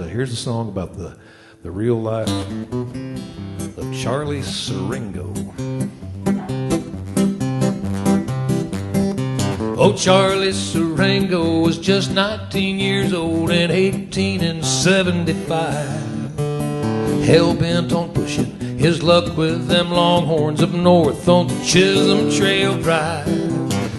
Here's a song about the real life of Charlie Surringo. Oh, Charlie Surringo was just 19 years old in 1875. Hell-bent on pushing his luck with them Longhorns up north on the Chisholm Trail Drive.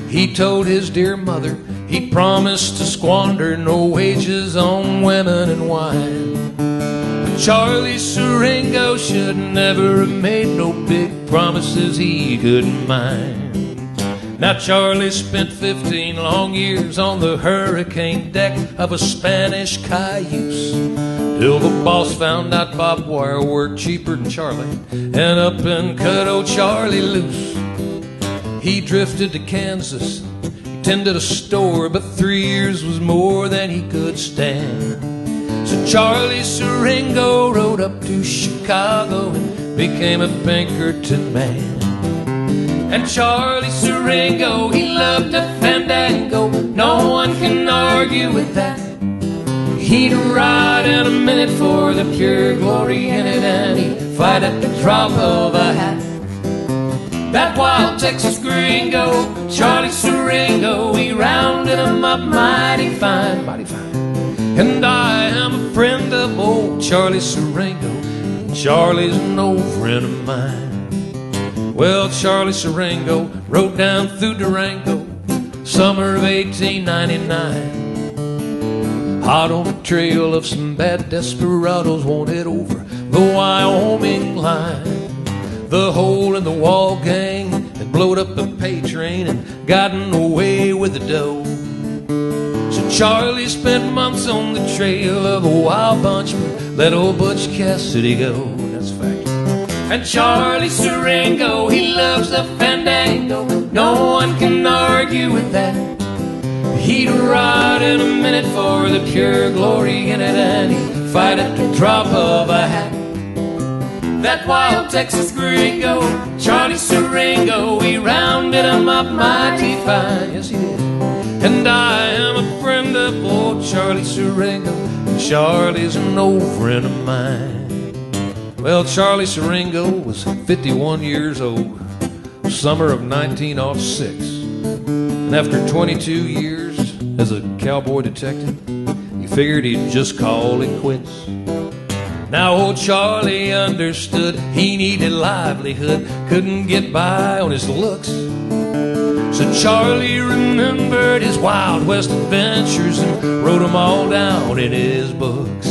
He told his dear mother he promised to squander no wages on women and wine. But Charlie Surringo should never have made no big promises he couldn't mind. Now Charlie spent 15 long years on the hurricane deck of a Spanish cayuse, till the boss found out barbed wire worked cheaper than Charlie and up and cut old Charlie loose. He drifted to Kansas, he tended a store, but 3 years was more than he could stand. So Charlie Surringo rode up to Chicago and became a Pinkerton man. And Charlie Surringo, he loved a fandango, no one can argue with that. He'd ride in a minute for the pure glory in it, and he'd fight at the drop of a hat. That wild Texas gringo, Charlie Surringo, he rounded him up mighty fine, mighty fine. And I am a friend of old Charlie Surringo, and Charlie's an old friend of mine. Well, Charlie Surringo rode down through Durango, summer of 1899. Hot on the trail of some bad desperados wanted over the Wyoming line. The hole in the wall gang had blowed up the pay train and gotten away with the dough. So Charlie spent months on the trail of a wild bunch, but let old Butch Cassidy go. That's a fact. And Charlie Surringo, he loves the fandango, no one can argue with that. He'd ride in a minute for the pure glory in it, and he'd fight at the drop of a hat. That wild Texas gringo, Charlie Surringo, he rounded him up mighty fine, yes he did. And I am a friend of old Charlie Surringo, and Charlie's an old friend of mine. Well, Charlie Surringo was 51 years old, summer of 1906. And after 22 years as a cowboy detective, he figured he'd just call it quits. Now old Charlie understood he needed livelihood, couldn't get by on his looks. So Charlie remembered his Wild West adventures and wrote them all down in his books.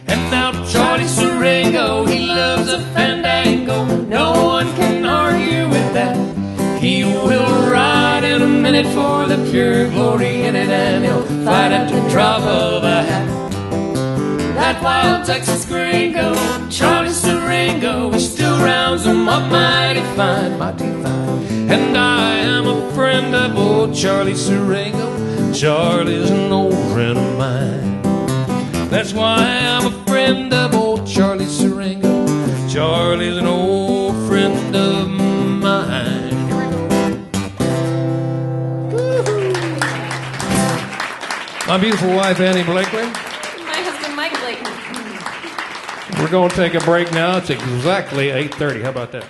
And now Charlie Surringo, he loves a fandango, no one can argue with that. He will ride in a minute for the pure glory in it, and he'll fight at the drop of a hat. That wild Texas gringo, Charlie Surringo, he still rounds them up mighty fine, mighty fine. And I am a friend of old Charlie Surringo, Charlie's an old friend of mine. That's why I'm a friend of old Charlie Surringo, Charlie's an old friend of mine. My beautiful wife, Annie Blakely. Mike Blakely. We're going to take a break now. It's exactly 8:30. How about that?